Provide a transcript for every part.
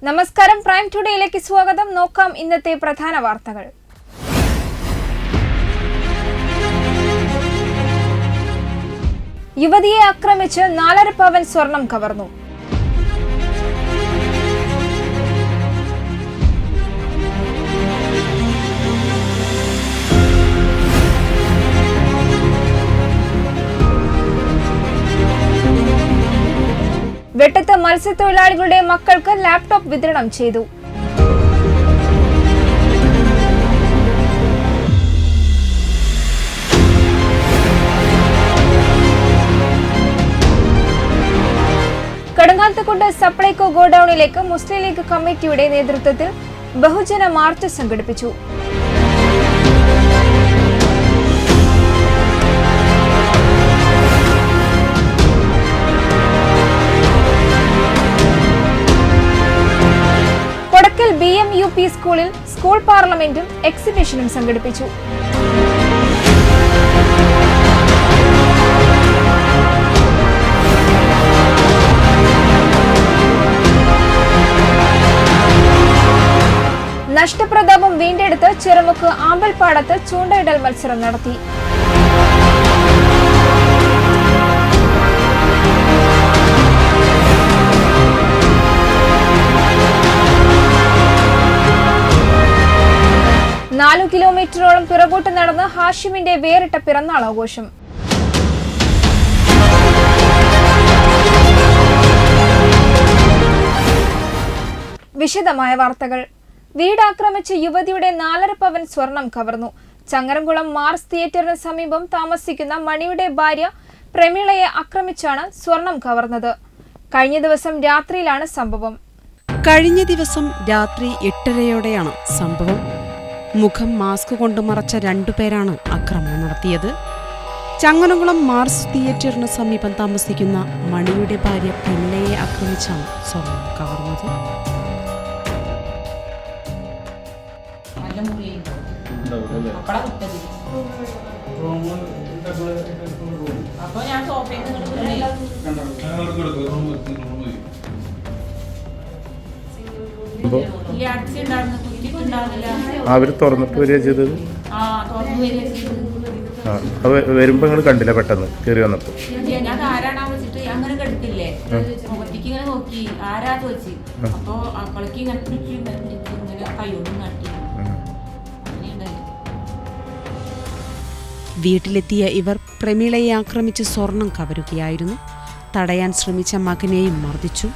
നമസ്കാരം, പ്രൈം ടുഡേയിലേക്ക് സ്വാഗതം. നോക്കാം ഇന്നത്തെ പ്രധാന വാർത്തകൾ. യുവതിയെ ആക്രമിച്ച് 4.5 പവൻ സ്വർണം കവർന്നു. വെട്ടത്ത് മത്സ്യത്തൊഴിലാളികളുടെ മക്കൾക്ക് ലാപ്ടോപ്പ് വിതരണം ചെയ്തു. കടങ്ങാത്തുകുണ്ട് സപ്ലൈകോ ഗോഡൌണിലേക്ക് മുസ്ലിം ലീഗ് കമ്മിറ്റിയുടെ നേതൃത്വത്തിൽ ബഹുജന മാർച്ച് സംഘടിപ്പിച്ചു. BMUP സ്കൂളിൽ സ്കൂൾ പാർലമെന്റും എക്സിബിഷനും സംഘടിപ്പിച്ചു. നഷ്ടപ്രതാപം വീണ്ടെടുത്ത് ചെറുമുക്ക് ആമ്പൽപ്പാടത്ത് ചൂണ്ടയിടൽ മത്സരം നടത്തി. നാലു കിലോമീറ്ററോളം പിറകോട്ട് നടന്ന് ഹാഷിമിന്റെ വേറിട്ട പിറന്നാൾ ആഘോഷം. വിശദമായ വാർത്തകൾ. വീടാക്രമിച്ച് യുവതിയുടെ 4.5 പവൻ സ്വർണം കവർന്നു. ചങ്ങരംകുളം മാർസ് തിയേറ്ററിന് സമീപം താമസിക്കുന്ന മണിയുടെ ഭാര്യ പ്രമീളയെ ആക്രമിച്ചാണ് സ്വർണം കവർന്നത്. കഴിഞ്ഞ ദിവസം രാത്രിയിലാണ് സംഭവം. കഴിഞ്ഞ ദിവസം രാത്രി 8:30-യോടെയാണ് സംഭവം. മുഖം മാസ്ക് കൊണ്ട് മറച്ച 2 പേരാണ് ആക്രമണം നടത്തിയത്. ചങ്ങരംകുളം മാർസ് തിയേറ്ററിന് സമീപം താമസിക്കുന്ന മണിയുടെ ഭാര്യ പ്രമീളയെ ആക്രമിച്ചാണ് സ്വർണം കവർന്നത്. അവര് തുറന്നിട്ട് വരിക ചെയ്തത്. വരുമ്പോ നിങ്ങൾ കണ്ടില്ല, പെട്ടെന്ന് കയറി വന്നപ്പോ വീട്ടിലെത്തിയ ഇവർ പ്രമീളയെ ആക്രമിച്ച് സ്വർണം കവരുകയായിരുന്നു. തടയാൻ ശ്രമിച്ച മകനെയും മർദ്ദിച്ചു.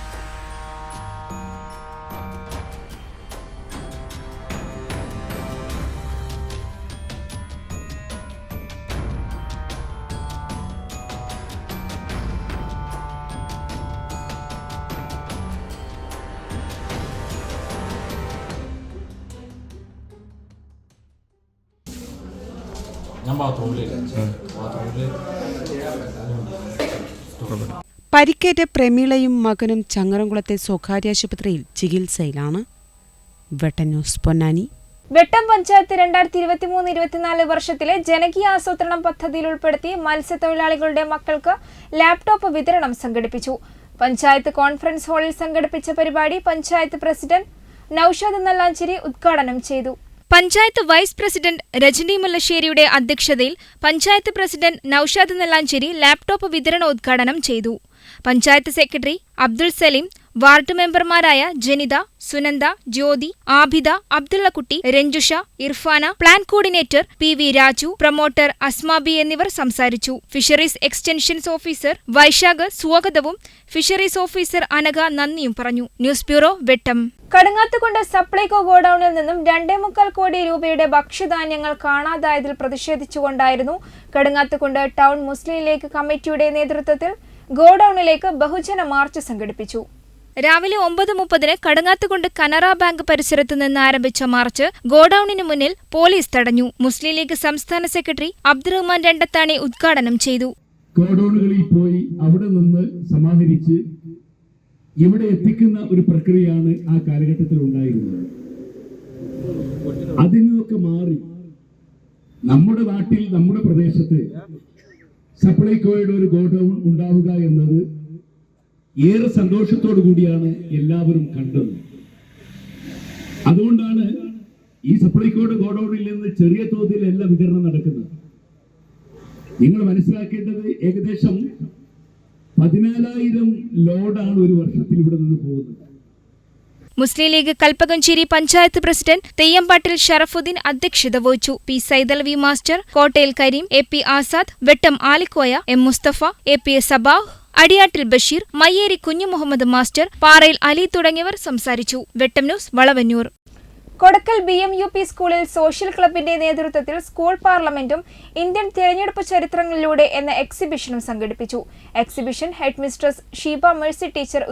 പരിക്കേറ്റ പ്രമീളയും മകനും ചങ്ങരംകുളത്തെ സ്വകാര്യ ആശുപത്രിയിൽ ചികിത്സയിലാണ്. വെട്ടം ന്യൂസ് പൊന്നാനി. വെട്ടം പഞ്ചായത്ത് 2023-24 വർഷത്തിലെ ജനകീയ ആസൂത്രണം പദ്ധതിയിൽ ഉൾപ്പെടുത്തി മത്സ്യത്തൊഴിലാളികളുടെ മക്കൾക്ക് ലാപ്ടോപ്പ് വിതരണം സംഘടിപ്പിച്ചു. പഞ്ചായത്ത് കോൺഫറൻസ് ഹാളിൽ സംഘടിപ്പിച്ച പരിപാടി പഞ്ചായത്ത് പ്രസിഡന്റ് നൌഷാദ് നല്ലാഞ്ചേരി ഉദ്ഘാടനം ചെയ്തു. പഞ്ചായത്ത് വൈസ് പ്രസിഡന്റ് രജനി മുല്ലശ്ശേരിയുടെ അധ്യക്ഷതയിൽ പഞ്ചായത്ത് പ്രസിഡന്റ് നൌഷാദ് നല്ലാഞ്ചേരി ലാപ്ടോപ്പ് വിതരണോദ്ഘാടനം ചെയ്തു. പഞ്ചായത്ത് സെക്രട്ടറി അബ്ദുൾ സലീം, വാർഡ് മെമ്പർമാരായ Janitha, Sunanda, Jyothi, Abida, Abdullakutty, Ranjusha, Irfana, plan coordinator PV Raju, promoter Asmabi എന്നിവർ സംസാരിച്ചു. ഫിഷറീസ് എക്സ്റ്റൻഷൻസ് ഓഫീസർ വൈശാഖ് സ്വാഗതവും ഫിഷറീസ് ഓഫീസർ അനഘ നന്ദിയും പറഞ്ഞു. ന്യൂസ് ബ്യൂറോ, വെട്ടം. കടങ്ങാത്തുകുണ്ട് സപ്ലൈകോ ഗോഡൌണിൽ നിന്നും 2.25 കോടി രൂപയുടെ ഭക്ഷ്യധാന്യങ്ങൾ കാണാതായതിൽ പ്രതിഷേധിച്ചുകൊണ്ടായിരുന്നു കടങ്ങാത്തുകുണ്ട് ടൗൺ മുസ്ലിം ലീഗ് കമ്മിറ്റിയുടെ നേതൃത്വത്തിൽ ഗോഡൌണിലേക്ക് ബഹുജന മാർച്ച് സംഘടിപ്പിച്ചു. രാവിലെ 9:30 കടുങ്ങാത്തുകുണ്ട് കനറ ബാങ്ക് പരിസരത്ത് നിന്ന് ആരംഭിച്ച മാർച്ച് ഗോഡൌണിന് മുന്നിൽ പോലീസ് തടഞ്ഞു. മുസ്ലിം ലീഗ് സംസ്ഥാന സെക്രട്ടറി അബ്ദുറഹ്മാൻ രണ്ടത്താണി ഉദ്ഘാടനം ചെയ്തു. ഗോഡൌണുകളിൽ പോയി അവിടെ നിന്ന് സമാഹരിച്ച് ഇവിടെ എത്തിക്കുന്ന ഒരു പ്രക്രിയയാണ് ആ കാലഘട്ടത്തിൽ ഉണ്ടായിരുന്നത്. അതിൽ നിന്നൊക്കെ മാറി നമ്മുടെ നാട്ടിൽ, നമ്മുടെ പ്രദേശത്ത് സപ്ലൈകോയുടെ ഒരു ഗോഡൌൺ ഉണ്ടാവുക എന്നത് ഏറെ സന്തോഷത്തോടു കൂടിയാണ് എല്ലാവരും കണ്ടത്. അതുകൊണ്ടാണ് ഈ സപ്ലൈകോയുടെ ഗോഡൌണിൽ നിന്ന് ചെറിയ തോതിലല്ല വിതരണം നടക്കുന്നത്. നിങ്ങൾ മനസ്സിലാക്കേണ്ടത് ഏകദേശം 14,000 ലോഡാണ് ഒരു വർഷത്തിൽ ഇവിടെ നിന്ന് പോകുന്നത്. മുസ്ലിം ലീഗ് കൽപ്പകഞ്ചേരി പഞ്ചായത്ത് പ്രസിഡന്റ് തെയ്യമ്പാട്ടിൽ ഷറഫുദ്ദീൻ അധ്യക്ഷത വഹിച്ചു. പി സൈദൽവി മാസ്റ്റർ, കോട്ടയിൽ Kareem, A P. Azad, Vettam Alikoya, M Musthafa, A P. Sabah, അടിയാട്ടിൽ ബഷീർ, മയ്യേരി കുഞ്ഞു മുഹമ്മദ് മാസ്റ്റർ, പാറയിൽ അലി തുടങ്ങിയവർ സംസാരിച്ചു. വെട്ടം ന്യൂസ് വളവന്നൂർ. കൊടക്കൽ BMUP സ്കൂളിൽ സോഷ്യൽ ക്ലബിന്റെ നേതൃത്വത്തിൽ സ്കൂൾ പാർലമെന്റും ഇന്ത്യൻ തിരഞ്ഞെടുപ്പ് ചരിത്രങ്ങളിലൂടെ എന്ന എക്സിബിഷനും സംഘടിപ്പിച്ചു. Exhibition headmistress Sheeba Mercy teacher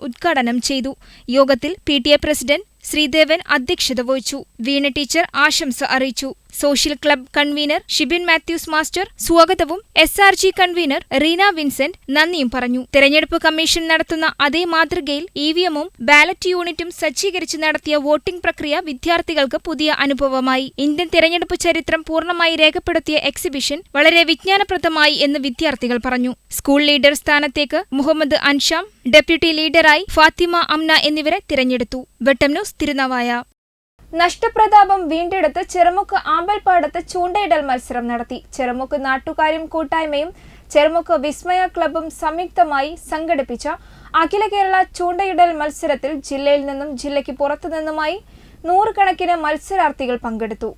ഉദ്ഘാടനം ചെയ്തു. യോഗത്തിൽ PTA പ്രസിഡന്റ് ശ്രീദേവൻ അധ്യക്ഷത വഹിച്ചു. വീണ ടീച്ചർ ആശംസ അറിയിച്ചു. Social club convener Shibin Mathews master സ്വാഗതവും SRG കൺവീനർ റീന വിൻസെന്റ് നന്ദിയും പറഞ്ഞു. തെരഞ്ഞെടുപ്പ് കമ്മീഷൻ നടത്തുന്ന അതേ മാതൃകയിൽ EVM-ഉം ബാലറ്റ് യൂണിറ്റും സജ്ജീകരിച്ച് നടത്തിയ വോട്ടിംഗ് പ്രക്രിയ വിദ്യാർത്ഥികൾക്ക് പുതിയ അനുഭവമായി. ഇന്ത്യൻ തെരഞ്ഞെടുപ്പ് ചരിത്രം പൂർണ്ണമായി രേഖപ്പെടുത്തിയ എക്സിബിഷൻ വളരെ വിജ്ഞാനപ്രദമായി എന്ന് വിദ്യാർത്ഥികൾ പറഞ്ഞു. സ്കൂൾ ലീഡർ സ്ഥാനത്തേക്ക് മുഹമ്മദ് അൻഷാം, ഡെപ്യൂട്ടി ലീഡറായി ഫാത്തിമ അംന എന്നിവരെ തിരഞ്ഞെടുത്തു. വെട്ടം ന്യൂസ് തിരുനാവായ. നഷ്ടപ്രതാപം വീണ്ടെടുത്ത് ചെറുമുക്ക് ആമ്പൽപ്പാടത്ത് ചൂണ്ടയിടൽ മത്സരം നടത്തി. ചെറുമുക്ക് നാട്ടുകാരും കൂട്ടായ്മയും ചെറുമുക്ക് വിസ്മയ ക്ലബും സംയുക്തമായി സംഘടിപ്പിച്ച അഖില കേരള ചൂണ്ടയിടൽ മത്സരത്തിൽ ജില്ലയിൽ നിന്നും ജില്ലയ്ക്ക് പുറത്തുനിന്നുമായി 100 കണക്കിന് മത്സരാർത്ഥികൾ പങ്കെടുത്തു.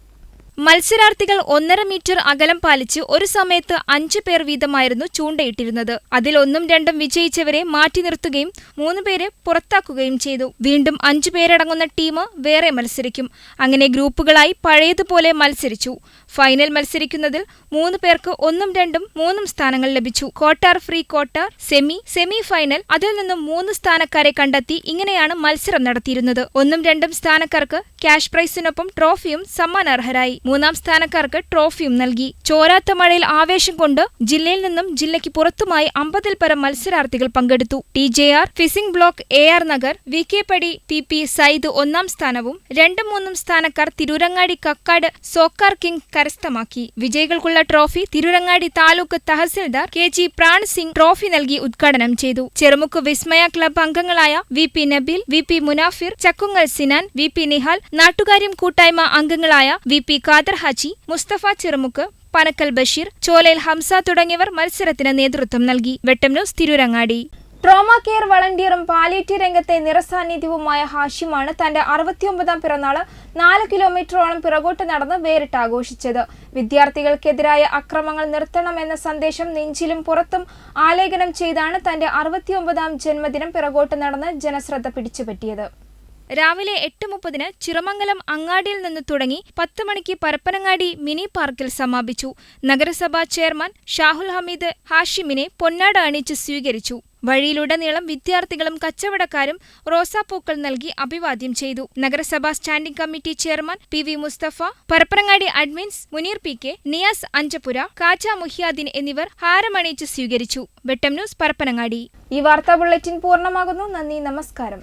മത്സരാർത്ഥികൾ 1.5 മീറ്റർ അകലം പാലിച്ച് ഒരു സമയത്ത് 5 പേർ വീതമായിരുന്നു ചൂണ്ടയിട്ടിരുന്നത്. അതിൽ 1ഉം 2ഉം വിജയിച്ചവരെ മാറ്റി നിർത്തുകയും 3 പേരെ പുറത്താക്കുകയും ചെയ്തു. വീണ്ടും 5 പേരടങ്ങുന്ന ടീം വേറെ മത്സരിക്കും. അങ്ങനെ ഗ്രൂപ്പുകളായി പഴയതുപോലെ മത്സരിച്ചു. ഫൈനൽ മത്സരിക്കുന്നതിൽ 3 പേർക്ക് 1ഉം 2ഉം 3ഉം സ്ഥാനങ്ങൾ ലഭിച്ചു. Quarter, free quarter, semi final, അതിൽ നിന്നും 3 സ്ഥാനക്കാരെ കണ്ടെത്തി ഇങ്ങനെയാണ് മത്സരം നടത്തിയിരുന്നത്. 1ഉം 2ഉം സ്ഥാനക്കാർക്ക് ക്യാഷ് പ്രൈസിനൊപ്പം ട്രോഫിയും സമ്മാനാർഹരായി. 3ആം സ്ഥാനക്കാർക്ക് ട്രോഫിയും നൽകി. ചോരാത്ത മഴയിൽ ആവേശം കൊണ്ട് ജില്ലയിൽ നിന്നും ജില്ലയ്ക്ക് പുറത്തുമായി 50-ൽ പരം മത്സരാർത്ഥികൾ പങ്കെടുത്തു. TJR, fishing block, AR Nagar, VK Padi, PP Said 1ആം സ്ഥാനവും 2ഉം 3ഉം സ്ഥാനക്കാർ തിരൂരങ്ങാടി കക്കാട് സോക്കാർ കിങ് കരസ്ഥമാക്കി. വിജയികൾക്കുള്ള trophy Tirurangadi taluk tahsildar KG Pran Singh trophy നൽകി ഉദ്ഘാടനം ചെയ്തു. ചെറുമുക്ക് വിസ്മയ ക്ലബ് അംഗങ്ങളായ VP Nabeel, VP Munafir, Chakkungal Sinan, VP Nihal, നാട്ടുകാര്യം കൂട്ടായ്മ അംഗങ്ങളായ VP ഖാദർ ഹാജി, മുസ്തഫ ചെറുമുക്ക്, പനക്കൽ ബഷീർ, ചോലയിൽ ഹംസ തുടങ്ങിയവർ മത്സരത്തിന് നേതൃത്വം നൽകി. Vettam news Tirurangadi. Trauma care വളണ്ടിയറും പാലിയേറ്റീവ് രംഗത്തെ നിറസാന്നിധ്യവുമായ ഹാഷിമാണ് തന്റെ 69ാം പിറന്നാള് 4 കിലോമീറ്ററോളം പിറകോട്ട് നടന്ന് വേറിട്ട് ആഘോഷിച്ചത്. വിദ്യാർത്ഥികൾക്കെതിരായ അക്രമങ്ങൾ നിർത്തണമെന്ന സന്ദേശം നെഞ്ചിലും പുറത്തും ആലേഖനം ചെയ്താണ് തന്റെ 69ാം ജന്മദിനം പിറകോട്ട് നടന്ന് ജനശ്രദ്ധ പിടിച്ചുപറ്റിയത്. രാവിലെ 8:30 ചിറമംഗലം അങ്ങാടിയിൽ നിന്ന് തുടങ്ങി 10 മണിക്ക് പരപ്പനങ്ങാടി മിനി പാർക്കിൽ സമാപിച്ചു. നഗരസഭാ ചെയർമാൻ ഷാഹുൽ ഹമീദ് ഹാഷിമിനെ പൊന്നാട അണിയിച്ച് സ്വീകരിച്ചു. വഴിയിലുടനീളം വിദ്യാർത്ഥികളും കച്ചവടക്കാരും റോസാപ്പൂക്കൾ നൽകി അഭിവാദ്യം ചെയ്തു. നഗരസഭാ standing committee chairman PV Musthafa, Parappanangadi admins Muneer PK, Niyas Anchapura, Kaja Muhyaddeen എന്നിവർ ഹാരമണിയിച്ച് സ്വീകരിച്ചു. വെട്ടം ന്യൂസ് പരപ്പനങ്ങാടി. ഈ വാർത്താ ബുള്ളറ്റിൻ പൂർണ്ണമാകുന്നു. നന്ദി, നമസ്കാരം.